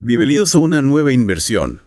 Bienvenidos a una nueva inversión.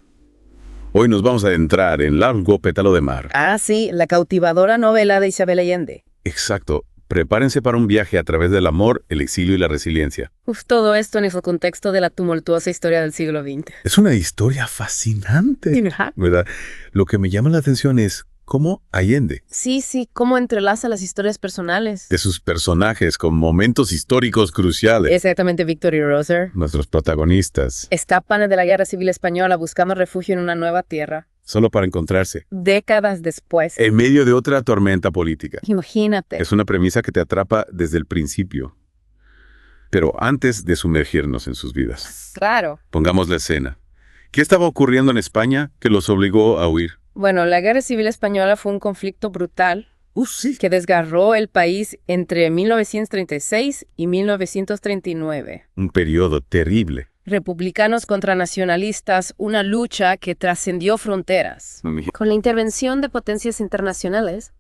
Hoy nos vamos a adentrar en Largo Pétalo de Mar. Ah, sí, la cautivadora novela de Isabel Allende. Exacto. Prepárense para un viaje a través del amor, el exilio y la resiliencia. Todo esto en el contexto de la tumultuosa historia del siglo XX. Es una historia fascinante, Ajá. ¿verdad? Lo que me llama la atención es cómo Allende, Sí, cómo entrelaza las historias personales. de sus personajes con momentos históricos cruciales, Exactamente, Víctor y Roser nuestros protagonistas, escapan de la Guerra Civil Española buscando refugio en una nueva tierra. solo para encontrarse Décadas después. en medio de otra tormenta política. Imagínate. Es una premisa que te atrapa desde el principio. Pero antes de sumergirnos en sus vidas, Claro. pongamos la escena. ¿Qué estaba ocurriendo en España que los obligó a huir? Bueno, la Guerra Civil Española fue un conflicto brutal Sí. que desgarró el país entre 1936 y 1939. Un periodo terrible. Republicanos contra nacionalistas, una lucha que trascendió fronteras. Con la intervención de potencias internacionales,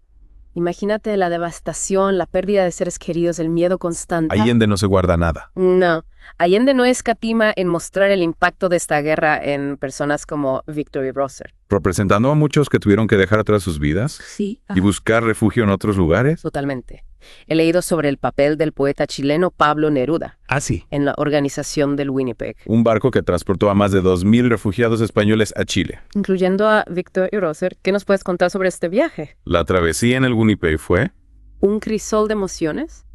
imagínate la devastación, la pérdida de seres queridos, el miedo constante. Allende no se guarda nada. No, Allende no escatima en mostrar el impacto de esta guerra en personas como Víctor y Roser. Representando a muchos que tuvieron que dejar atrás sus vidas Sí. y buscar refugio en otros lugares. Totalmente. He leído sobre el papel del poeta chileno Pablo Neruda Así. en la organización del Winnipeg, Un barco que transportó a más de 2,000 refugiados españoles a Chile. incluyendo a Víctor y Roser. ¿Qué nos puedes contar sobre este viaje? La travesía en el Winnipeg fue Un crisol de emociones.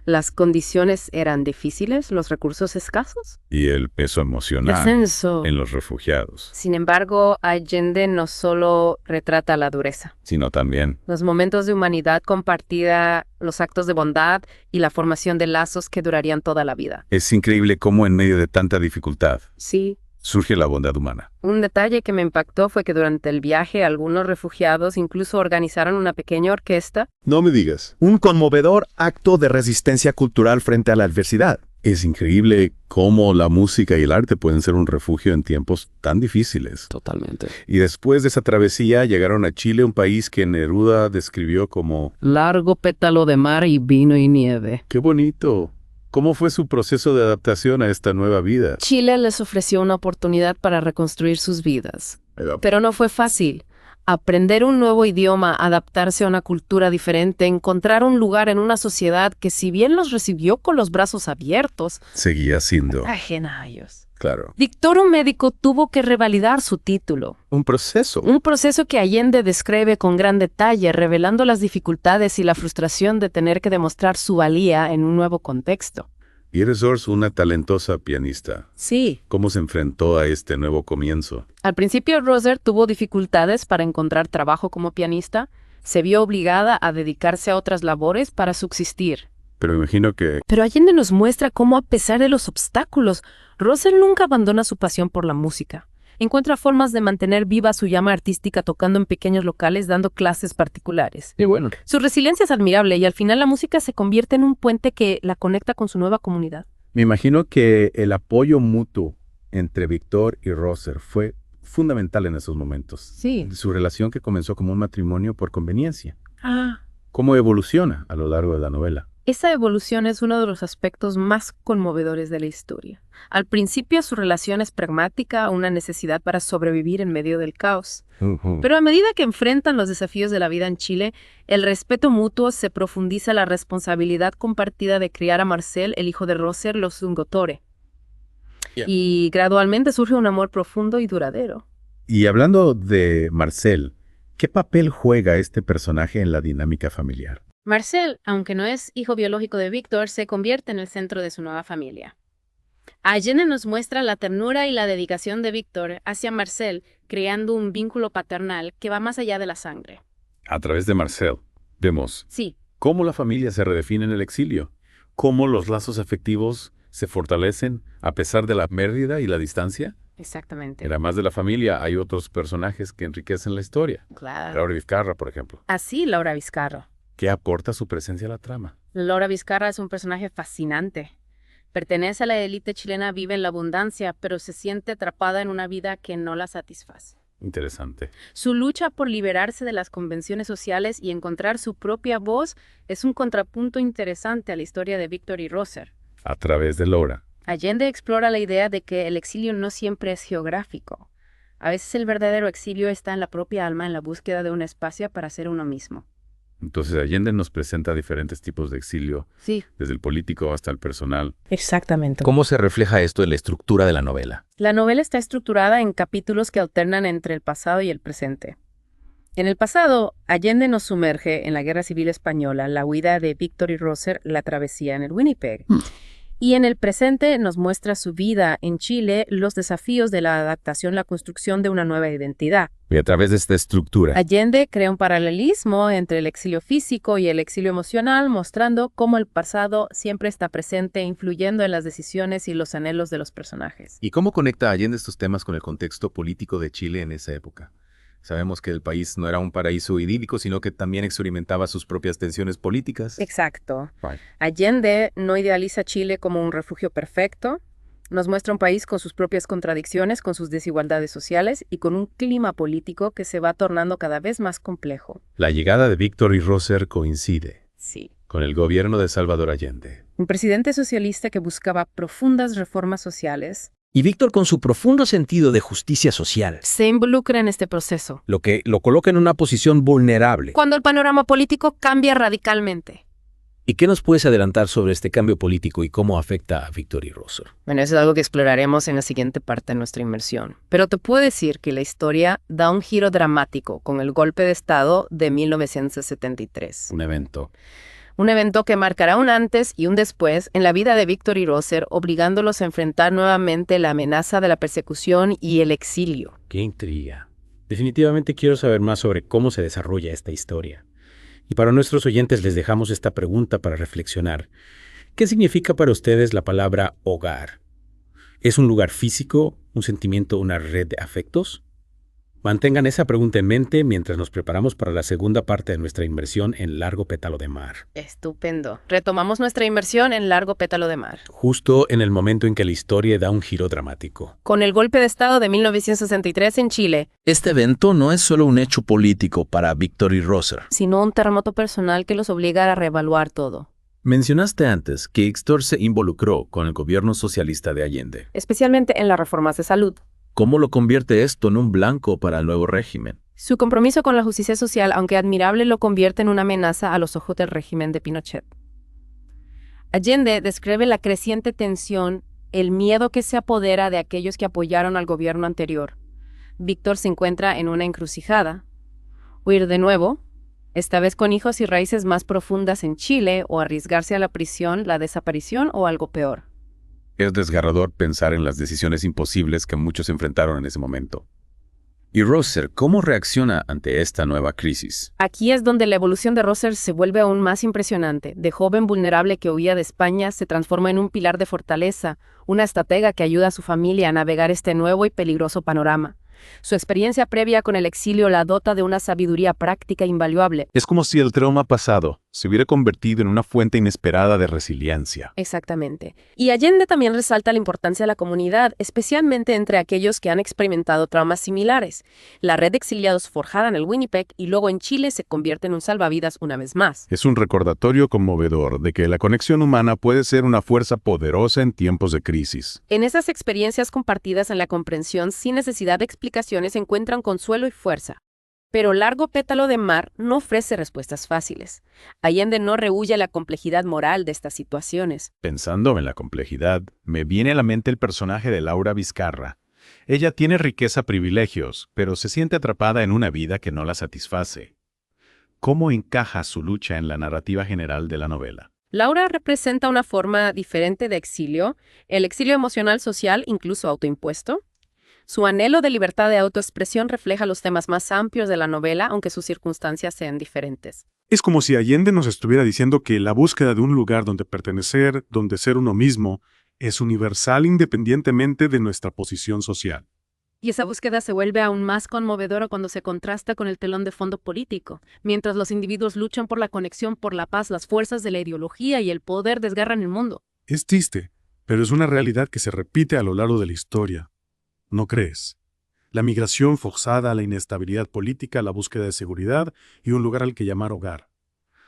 Las condiciones eran difíciles, los recursos escasos. y el peso emocional Descenso. en los refugiados, Sin embargo, Allende no solo retrata la dureza. sino también Los momentos de humanidad compartida, los actos de bondad y la formación de lazos que durarían toda la vida. Es increíble cómo en medio de tanta dificultad Sí. surge la bondad humana. Un detalle que me impactó fue que durante el viaje algunos refugiados incluso organizaron una pequeña orquesta. No me digas. Un conmovedor acto de resistencia cultural frente a la adversidad. Es increíble cómo la música y el arte pueden ser un refugio en tiempos tan difíciles. Totalmente. Y después de esa travesía llegaron a Chile, un país que Neruda describió como Largo pétalo de mar y vino y nieve. ¡qué bonito! ¿Cómo fue su proceso de adaptación a esta nueva vida? Chile les ofreció una oportunidad para reconstruir sus vidas. Pero no fue fácil. Aprender un nuevo idioma, adaptarse a una cultura diferente, encontrar un lugar en una sociedad que si bien los recibió con los brazos abiertos, Seguía siendo, ajena a ellos. claro. Víctor, un médico, tuvo que revalidar su título. Un proceso. Un proceso que Allende describe con gran detalle, revelando las dificultades y la frustración de tener que demostrar su valía en un nuevo contexto. Iris Ors, una talentosa pianista. Sí. ¿Cómo se enfrentó a este nuevo comienzo? Al principio, Roser tuvo dificultades para encontrar trabajo como pianista. Se vio obligada a dedicarse a otras labores para subsistir. Pero imagino que Pero Allende nos muestra cómo, a pesar de los obstáculos, Roser nunca abandona su pasión por la música. Encuentra formas de mantener viva su llama artística tocando en pequeños locales, dando clases particulares. Y bueno, Su resiliencia es admirable y al final la música se convierte en un puente que la conecta con su nueva comunidad. Me imagino que el apoyo mutuo entre Víctor y Roser fue fundamental en esos momentos. Sí. Su relación que comenzó como un matrimonio por conveniencia. Ah. ¿Cómo evoluciona a lo largo de la novela? Esa evolución es uno de los aspectos más conmovedores de la historia. Al principio su relación es pragmática, una necesidad para sobrevivir en medio del caos. Pero a medida que enfrentan los desafíos de la vida en Chile, el respeto mutuo se profundiza la responsabilidad compartida de criar a Marcel, el hijo de Roser, los Zungotore. Yeah. Y gradualmente surge un amor profundo y duradero. Y hablando de Marcel, ¿qué papel juega este personaje en la dinámica familiar? Marcel, aunque no es hijo biológico de Víctor, se convierte en el centro de su nueva familia. Allende nos muestra la ternura y la dedicación de Víctor hacia Marcel, creando un vínculo paternal que va más allá de la sangre. a través de Marcel vemos Sí, cómo la familia se redefine en el exilio, cómo los lazos afectivos se fortalecen a pesar de la pérdida y la distancia. exactamente. Además de la familia, hay otros personajes que enriquecen la historia. Claro. Laura Vizcarra, por ejemplo, Así Laura Vizcarra. que aporta su presencia a la trama. Laura Vizcarra es un personaje fascinante. Pertenece a la élite chilena, vive en la abundancia, pero se siente atrapada en una vida que no la satisface. Interesante. Su lucha por liberarse de las convenciones sociales y encontrar su propia voz es un contrapunto interesante a la historia de Víctor y Roser. A través de Laura, Allende explora la idea de que el exilio no siempre es geográfico. A veces el verdadero exilio está en la propia alma, en la búsqueda de un espacio para ser uno mismo. Entonces Allende nos presenta diferentes tipos de exilio, Sí, desde el político hasta el personal. exactamente. ¿Cómo se refleja esto en la estructura de la novela? La novela está estructurada en capítulos que alternan entre el pasado y el presente. En el pasado, Allende nos sumerge en la Guerra Civil Española, la huida de Víctor y Rócer, la travesía en el Winnipeg. Y en el presente nos muestra su vida en Chile, los desafíos de la adaptación, la construcción de una nueva identidad. Y a través de esta estructura, Allende crea un paralelismo entre el exilio físico y el exilio emocional, mostrando cómo el pasado siempre está presente, influyendo en las decisiones y los anhelos de los personajes. ¿y cómo conecta Allende estos temas con el contexto político de Chile en esa época? Sabemos que el país no era un paraíso idílico, sino que también experimentaba sus propias tensiones políticas. Exacto. Right. Allende no idealiza a Chile como un refugio perfecto. Nos muestra un país con sus propias contradicciones, con sus desigualdades sociales y con un clima político que se va tornando cada vez más complejo. La llegada de Víctor y Rócer coincide Sí. con el gobierno de Salvador Allende. Un presidente socialista que buscaba profundas reformas sociales Y Víctor, con su profundo sentido de justicia social, se involucra en este proceso. lo que lo coloca en una posición vulnerable. Cuando el panorama político cambia radicalmente. ¿Y qué nos puedes adelantar sobre este cambio político y cómo afecta a Víctor y Rócer? Bueno, eso es algo que exploraremos en la siguiente parte de nuestra inmersión. Pero te puedo decir que la historia da un giro dramático con el golpe de Estado de 1973. Un evento. Un evento que marcará un antes y un después en la vida de Víctor y Rócer, obligándolos a enfrentar nuevamente la amenaza de la persecución y el exilio. Qué intriga. Definitivamente quiero saber más sobre cómo se desarrolla esta historia. Y para nuestros oyentes les dejamos esta pregunta para reflexionar. ¿Qué significa para ustedes la palabra hogar? ¿Es un lugar físico, un sentimiento, una red de afectos? Mantengan esa pregunta en mente mientras nos preparamos para la segunda parte de nuestra inmersión en Largo Pétalo de Mar. Estupendo. Retomamos nuestra inmersión en Largo Pétalo de Mar. Justo en el momento en que la historia da un giro dramático. Con el golpe de Estado de 1963 en Chile, Este evento no es solo un hecho político para Víctor y Rócer. sino un terremoto personal que los obliga a reevaluar todo. Mencionaste antes que Víctor se involucró con el gobierno socialista de Allende. Especialmente en las reformas de salud. ¿Cómo lo convierte esto en un blanco para el nuevo régimen? Su compromiso con la justicia social, aunque admirable, lo convierte en una amenaza a los ojos del régimen de Pinochet. Allende describe la creciente tensión, el miedo que se apodera de aquellos que apoyaron al gobierno anterior. Víctor se encuentra en una encrucijada. Huir de nuevo, esta vez con hijos y raíces más profundas en Chile, o arriesgarse a la prisión, la desaparición o algo peor. Es desgarrador pensar en las decisiones imposibles que muchos enfrentaron en ese momento. ¿Y Rócer cómo reacciona ante esta nueva crisis? Aquí es donde la evolución de Rócer se vuelve aún más impresionante. De joven vulnerable que huía de España, se transforma en un pilar de fortaleza, una estratega que ayuda a su familia a navegar este nuevo y peligroso panorama. Su experiencia previa con el exilio la dota de una sabiduría práctica invaluable. Es como si el trauma pasado se hubiera convertido en una fuente inesperada de resiliencia. Exactamente. Y Allende también resalta la importancia de la comunidad, especialmente entre aquellos que han experimentado traumas similares. La red de exiliados forjada en el Winnipeg y luego en Chile se convierte en un salvavidas una vez más. Es un recordatorio conmovedor de que la conexión humana puede ser una fuerza poderosa en tiempos de crisis. En esas experiencias compartidas en la comprensión sin necesidad de explicaciones se encuentran consuelo y fuerza. Pero Largo Pétalo de Mar no ofrece respuestas fáciles. Allende no rehúye la complejidad moral de estas situaciones. Pensando en la complejidad, me viene a la mente el personaje de Laura Vizcarra. Ella tiene riqueza, privilegios, pero se siente atrapada en una vida que no la satisface. ¿Cómo encaja su lucha en la narrativa general de la novela? Laura representa una forma diferente de exilio, el exilio emocional social, incluso autoimpuesto. Su anhelo de libertad de autoexpresión refleja los temas más amplios de la novela, aunque sus circunstancias sean diferentes. Es como si Allende nos estuviera diciendo que la búsqueda de un lugar donde pertenecer, donde ser uno mismo, es universal independientemente de nuestra posición social. Y esa búsqueda se vuelve aún más conmovedora cuando se contrasta con el telón de fondo político. Mientras los individuos luchan por la conexión, por la paz, las fuerzas de la ideología y el poder desgarran el mundo. Es triste, pero es una realidad que se repite a lo largo de la historia. ¿No crees? La migración forzada, la inestabilidad política, la búsqueda de seguridad y un lugar al que llamar hogar.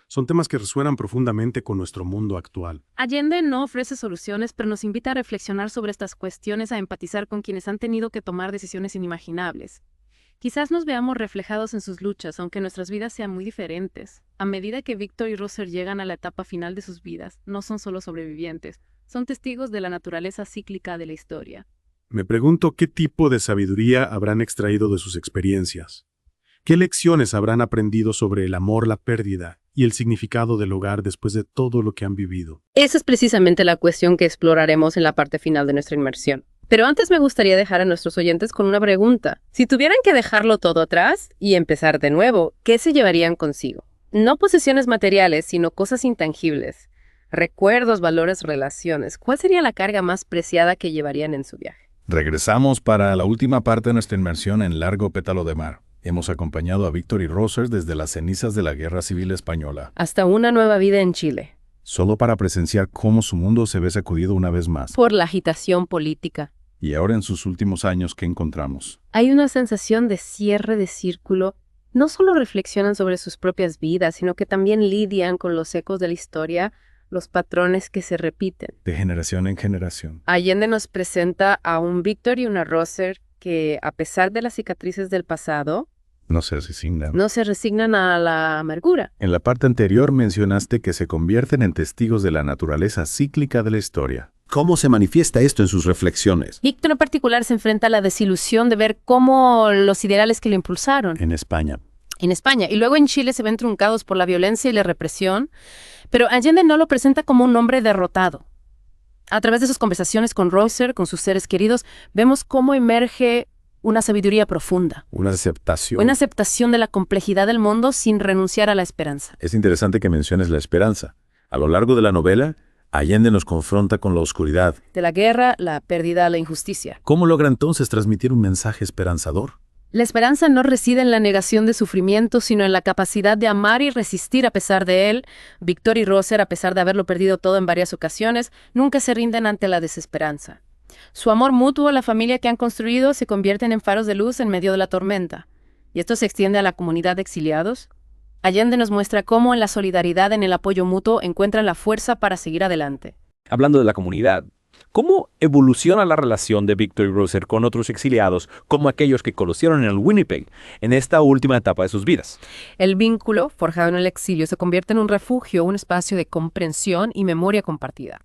Son temas que resuenan profundamente con nuestro mundo actual. Allende no ofrece soluciones, pero nos invita a reflexionar sobre estas cuestiones, a empatizar con quienes han tenido que tomar decisiones inimaginables. Quizás nos veamos reflejados en sus luchas, aunque nuestras vidas sean muy diferentes. A medida que Victor y Rosser llegan a la etapa final de sus vidas, no son solo sobrevivientes, son testigos de la naturaleza cíclica de la historia. Me pregunto qué tipo de sabiduría habrán extraído de sus experiencias. ¿Qué lecciones habrán aprendido sobre el amor, la pérdida y el significado del hogar después de todo lo que han vivido? Esa es precisamente la cuestión que exploraremos en la parte final de nuestra inmersión. Pero antes me gustaría dejar a nuestros oyentes con una pregunta. Si tuvieran que dejarlo todo atrás y empezar de nuevo, ¿qué se llevarían consigo? No posesiones materiales, sino cosas intangibles. Recuerdos, valores, relaciones. ¿Cuál sería la carga más preciada que llevarían en su viaje? Regresamos para la última parte de nuestra inmersión en Largo Pétalo de Mar. Hemos acompañado a Victor y Rosser desde las cenizas de la Guerra Civil Española, hasta una nueva vida en Chile, solo para presenciar cómo su mundo se ve sacudido una vez más. por la agitación política. Y ahora en sus últimos años, ¿qué encontramos? Hay una sensación de cierre de círculo. No solo reflexionan sobre sus propias vidas, sino que también lidian con los ecos de la historia, los patrones que se repiten. De generación en generación. Allende nos presenta a un Victor y una Rosser que, a pesar de las cicatrices del pasado, No se resignan. no se resignan a la amargura. En la parte anterior mencionaste que se convierten en testigos de la naturaleza cíclica de la historia. ¿Cómo se manifiesta esto en sus reflexiones? Victor en particular se enfrenta a la desilusión de ver cómo los ideales que lo impulsaron En España. en España y luego en Chile se ven truncados por la violencia y la represión, pero Allende no lo presenta como un hombre derrotado. A través de sus conversaciones con Rosser, con sus seres queridos, vemos cómo emerge una sabiduría profunda, Una aceptación. una aceptación de la complejidad del mundo sin renunciar a la esperanza. Es interesante que menciones la esperanza. A lo largo de la novela, Allende nos confronta con la oscuridad. De la guerra, la pérdida, la injusticia. ¿Cómo logra entonces transmitir un mensaje esperanzador? La esperanza no reside en la negación de sufrimiento, sino en la capacidad de amar y resistir a pesar de él. Victor y Rosser, a pesar de haberlo perdido todo en varias ocasiones, nunca se rinden ante la desesperanza. Su amor mutuo, la familia que han construido, se convierten en faros de luz en medio de la tormenta. Y esto se extiende a la comunidad de exiliados. Allende nos muestra cómo en la solidaridad, en el apoyo mutuo, encuentran la fuerza para seguir adelante. Hablando de la comunidad, ¿cómo evoluciona la relación de Victor y Rosser con otros exiliados, como aquellos que conocieron en el Winnipeg, en esta última etapa de sus vidas? El vínculo, forjado en el exilio, se convierte en un refugio, un espacio de comprensión y memoria compartida.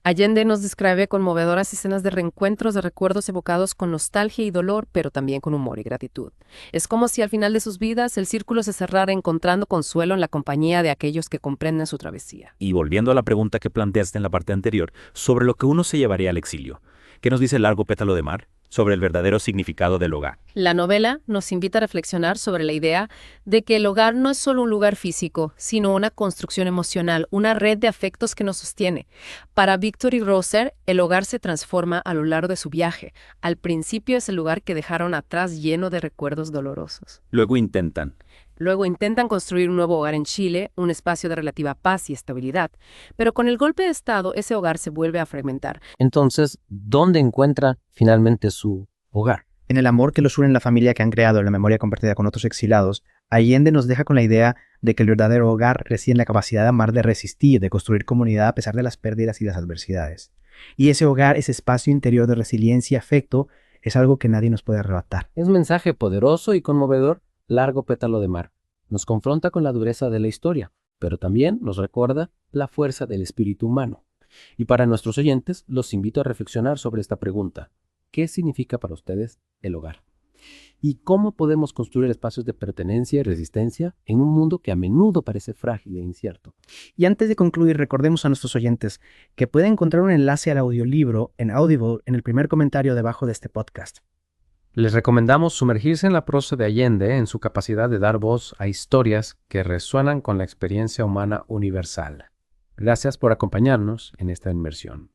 Allende nos describe conmovedoras escenas de reencuentros, de recuerdos evocados con nostalgia y dolor, pero también con humor y gratitud. Es como si al final de sus vidas el círculo se cerrara encontrando consuelo en la compañía de aquellos que comprenden su travesía. Y volviendo a la pregunta que planteaste en la parte anterior, sobre lo que uno se llevaría al exilio, ¿qué nos dice Largo Pétalo de Mar sobre el verdadero significado del hogar? La novela nos invita a reflexionar sobre la idea de que el hogar no es solo un lugar físico, sino una construcción emocional, una red de afectos que nos sostiene. Para Victor y Rosser, el hogar se transforma a lo largo de su viaje. Al principio es el lugar que dejaron atrás lleno de recuerdos dolorosos. Luego intentan construir un nuevo hogar en Chile, un espacio de relativa paz y estabilidad. Pero con el golpe de Estado, ese hogar se vuelve a fragmentar. Entonces, ¿dónde encuentra finalmente su hogar? En el amor que los une en la familia que han creado en la memoria compartida con otros exilados, Allende nos deja con la idea de que el verdadero hogar reside en la capacidad de amar, de resistir, de construir comunidad a pesar de las pérdidas y las adversidades. Y ese hogar, ese espacio interior de resiliencia y afecto, es algo que nadie nos puede arrebatar. Es un mensaje poderoso y conmovedor. Largo Pétalo de Mar nos confronta con la dureza de la historia, pero también nos recuerda la fuerza del espíritu humano. Y para nuestros oyentes, los invito a reflexionar sobre esta pregunta. ¿Qué significa para ustedes el hogar? ¿Y cómo podemos construir espacios de pertenencia y resistencia en un mundo que a menudo parece frágil e incierto? Y antes de concluir, recordemos a nuestros oyentes que pueden encontrar un enlace al audiolibro en Audible en el primer comentario debajo de este podcast. Les recomendamos sumergirse en la prosa de Allende en su capacidad de dar voz a historias que resuenan con la experiencia humana universal. Gracias por acompañarnos en esta inmersión.